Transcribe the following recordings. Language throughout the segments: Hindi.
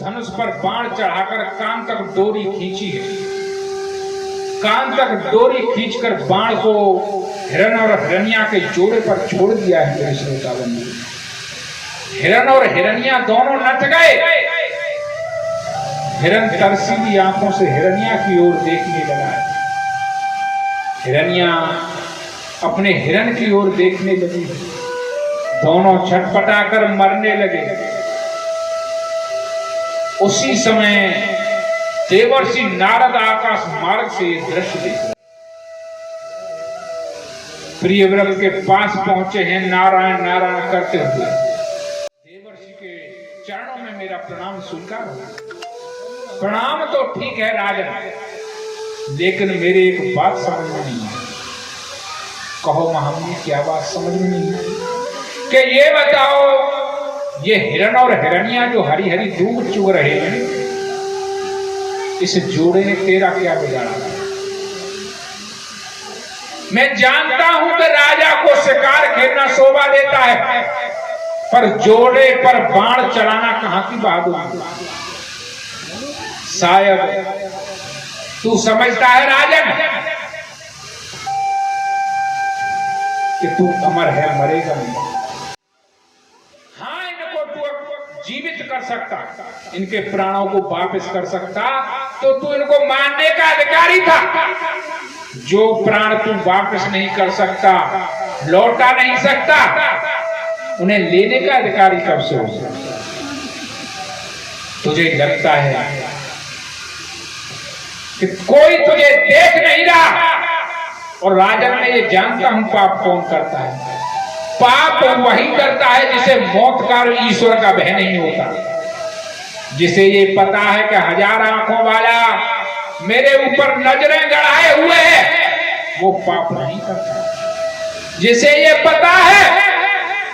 धनुष पर बाण चढ़ाकर कान तक डोरी खींची है। कान तक डोरी खींचकर बाण को हिरण और हिरण्या के जोड़े पर छोड़ दिया है। मेरे श्रोतागण, हिरण और हिरण्या दोनों नट गए। हिरण तरसीली आंखों से हिरण्या की ओर देखने लगा। हिरण्या अपने हिरण की ओर देखने लगी। दोनों छटपटाकर मरने लगे। उसी समय देवर्षि नारद आकाश मार्ग से दृश्य देख रहे। प्रियव्रत के पास पहुंचे हैं नारायण नारायण करते हुए। देवर्षि के चरणों में मेरा प्रणाम स्वीकार हो। प्रणाम तो ठीक है राजन, लेकिन मेरे एक बात समझ में नहीं है। कहो महामुनि, क्या बात समझ में नहीं है? कि ये बताओ, ये हिरण और हिरण्या जो हरी हरी दूध चुग रहे हैं, इस जोड़े ने तेरा क्या बिगाड़ा? मैं जानता हूं कि राजा को शिकार खेलना शोभा देता है, पर जोड़े पर बाण चलाना कहां की बहादुरी? शायद तू समझता है राजन कि तू अमर है, मरेगा नहीं। हाँ, इनको तू जीवित कर सकता, इनके प्राणों को वापस कर सकता, तो तू इनको मारने का अधिकारी था। जो प्राण तू वापस नहीं कर सकता, लौटा नहीं सकता, उन्हें लेने का अधिकारी कब से होगा? तुझे लगता है कि कोई तुझे देख नहीं रहा? और राजन, मैं ये जानता हूं पाप कौन करता है। पाप वही करता है जिसे मौत का और ईश्वर का भय नहीं होता। जिसे ये पता है कि 1000 आंखों वाला मेरे ऊपर नजरें गड़ाए हुए है, वो पाप नहीं करता। जिसे ये पता है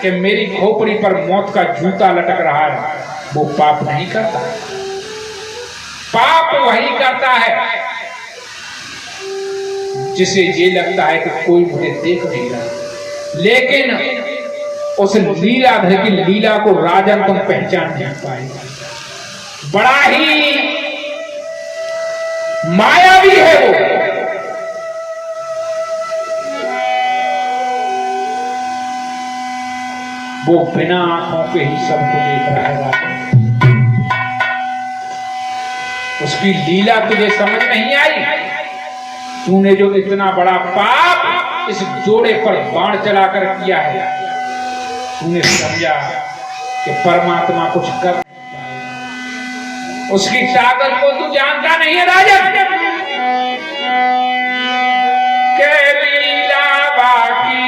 कि मेरी खोपड़ी पर मौत का जूता लटक रहा है, वो पाप नहीं करता। पाप वही करता है जिसे ये लगता है कि कोई मुझे देख नहीं रहा। लेकिन उस लीलाधर की लीला को राजन तुम पहचान नहीं पाएगा। बड़ा ही मायावी है वो बिना आंखों के ही सबको देख रहा है। उसकी लीला तुझे समझ नहीं आई। तूने जो इतना बड़ा पाप इस जोड़े पर बाण चलाकर किया है, तूने समझा कि परमात्मा कुछ कर, उसकी ताकत को तू जानता नहीं है राजन। के लीला बाकी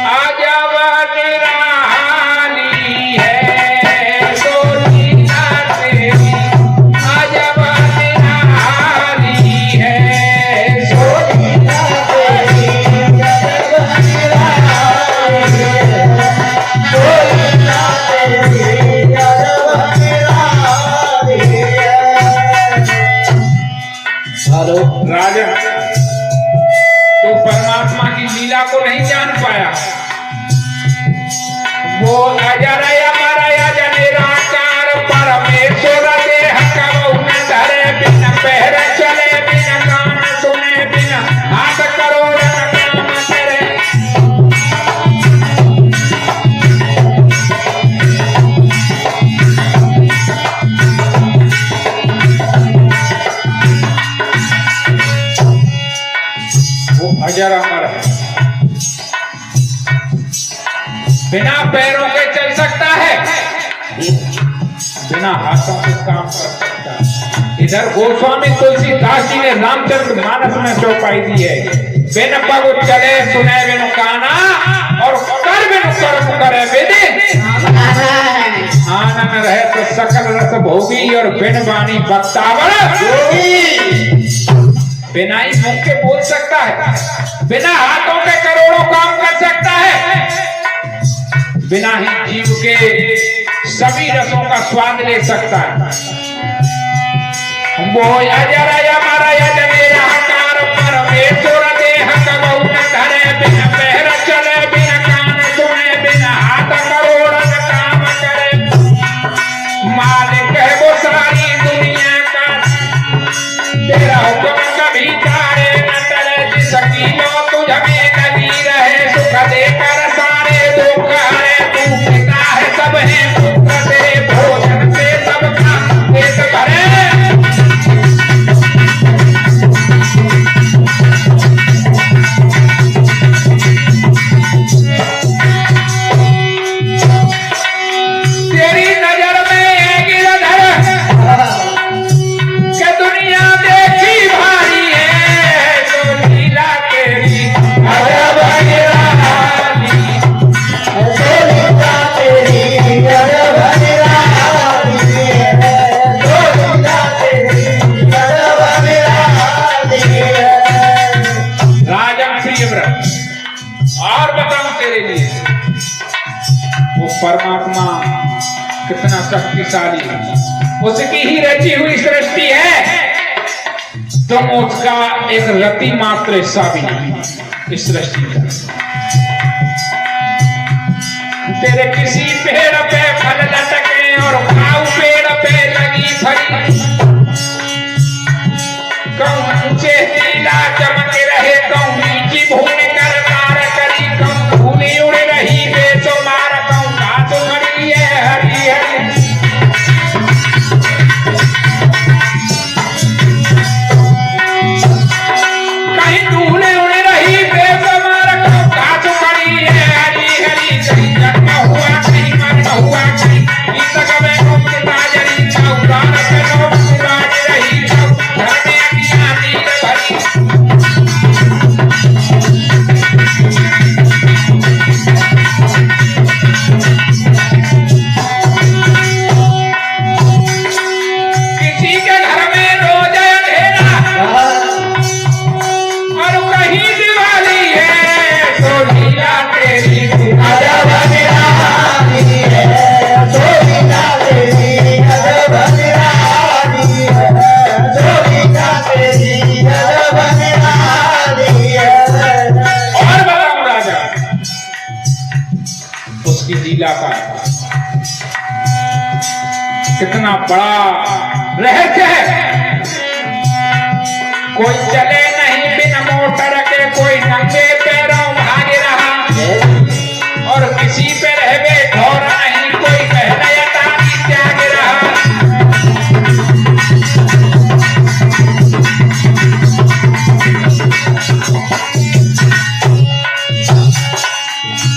आजावा तेरा हाली है, सो लीला तेरी आजावा तेरा हाली है, सो लीला तेरी आजावा तेरा हाली है, सो लीला तेरी आजावा तेरा हाली है। हेलो राजन, तो परमात्मा की लीला को नहीं जान पाया। वो अजरय अमरय जनिराकार परमेश्वर देह कबहु न धरे, बिन पैर चले, बिन कान सुने, बिन हाथ करोड़ न काम करे। वो अजर अमर है, बिना पैरों के चल सकता है, बिना हाथों के काम कर सकता है। इधर गोस्वामी तुलसीदास जी ने रामचरित मानस में चौपाई दी है, बिन पग चले सुने बिनु काना, और कर बिनु कर्म करे विधि। आनन रहे तो सकल रस भोगी, और बिन वाणी बक्तावर जोगी। बिना ही मुंह के बोल सकता है, बिना हाथों के करोड़ों काम कर सकता है, बिना ही जीव के सभी रसों का स्वाद ले सकता है। वो अजरय अमरय जनिराकार परमेश्वर देह कबहु न धरे, बिन पैर चले, बिन कान सुने, बिन हाथ करोड़ न काम करे। परमात्मा कितना शक्तिशाली है, उसकी ही रची हुई सृष्टि है, तुम उसका एक रति मात्र हिस्सा भी नहीं इस सृष्टि का। तेरे किसी पेड़ पे फल लटके और खाऊ पेड़ पे लगी फली, कहूं ऊंचे नीला चमक रहे, कहूं नीची भूमि कर मार करी, कहूं भूमि उड़ रही बेसुमार, कहूं घास खड़ी है हरी हरी। कहीं धूले उड़ रही बेसुमार, कहूं घास खड़ी है हरी हरी। कहीं जन्म हुआ कहीं मरण हुआ, कहीं गीत गवे गुप्त ताजरी, कहूं गान पे नौबत बाज रही, कहूं घर में अगियां नील भरी। किसी के घर में रोज अंधेरा और कहीं दिवाली है, तो लीला तेरी अजब निराली है, तो लीला तेरी अजब निराली है, तो लीला तेरी अजब निराली है। और बताऊं राजा उसकी लीला का कितना बड़ा रहस्य है। कोई चले नहीं बिन मोटर के, कोई नंगे पैरों भाग रहा, और किसी पे रहवे घोर नहीं, कोई पहले ताली त्याग रहा।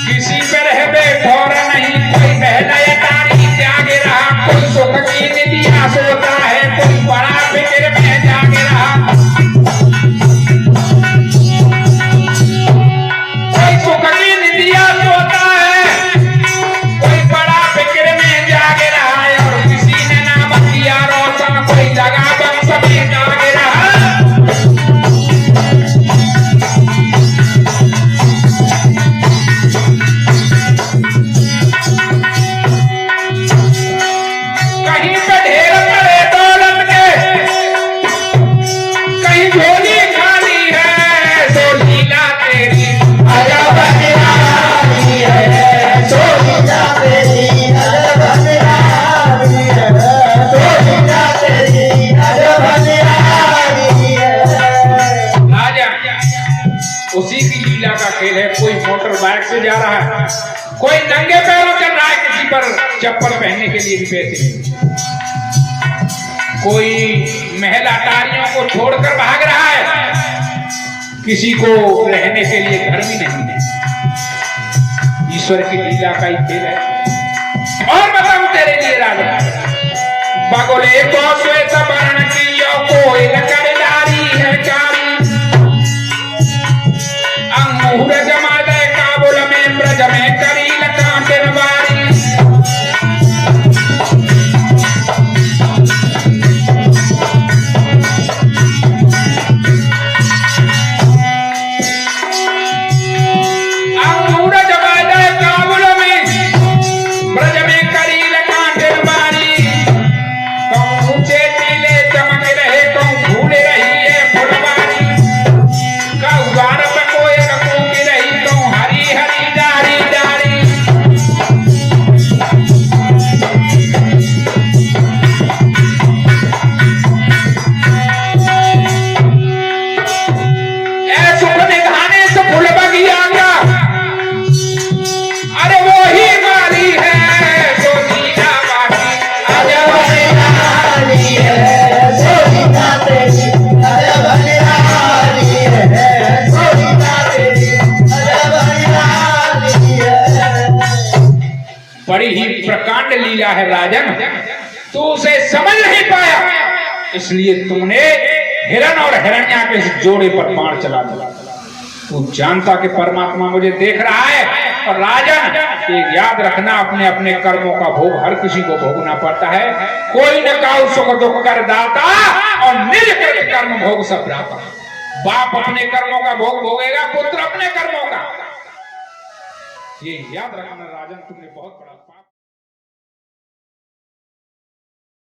किसी पे रहवे घोर नहीं, कोई पहले ताली त्याग रहा। कोई सुख की निदिया सोता है, कोई बड़ा फिक्र में जाग रहा। कोई सुख की निदिया सोता है, कोई बड़ा फिक्र में जाग रहा है, और किसी ने नाम दिया रोशन, कोई लगा बंस में जाग रहा। कहीं पे ढेर पड़े दौलत के, कहीं झोली खाली है, तो लीला तेरी अजब निराली है, तो लीला तेरी अजब निराली है, तो लीला तेरी अजब निराली है। राजा उसी की लीला का खेल है। कोई मोटर बाइक से जा रहा है, कोई नंगे पैरों चल रहा है, किसी पर चप्पल पहनने के लिए भी पैसे नहीं, कोई महल अटारियों को छोड़कर भाग रहा है, किसी को रहने के लिए घर भी नहीं है। ईश्वर की लीला का ही खेल है। और बताऊं तेरे लिए राजा, बगोले को श्वेत वर्ण की यो कोई लकड़दारी है कारी, अंगूर जमा दे काबुल में ब्रज में करी लकांटिन बारी। अंगूर जमा दे काबुल में ब्रज में करी लकांटिन बारी, कहूं ऊंचे नीले चमक रहे, कहूं भूले रही है फुलवारी, कहूं द्वार पे कोई रखूं की रही, कहूं हरी हरी डारी डारी। ए सुख निधाने से फूल बगियागा, अरे वो ही वाली है, जो लीला बाकी अजब निराली है, जो लीला तेरी अजब निराली है, जो लीला तेरी अजब निराली है। बड़ी ही प्रकांड लीला है राजन, तू उसे समझ नहीं पाया, इसलिए तूने हिरण और हिरण्या के इस जोड़े पर बाण चला दिया। तू जानता कि परमात्मा मुझे देख रहा है। और राजन एक याद रखना, अपने अपने कर्मों का भोग हर किसी को भोगना पड़ता है। कोई न काऊ सुख दुख कर दाता, और निज कृत कर्म भोग सब दाता। बाप अपने कर्मों का भोग भोगेगा, पुत्र अपने कर्मों का। ये याद रखना राजन, तुमने बहुत बड़ा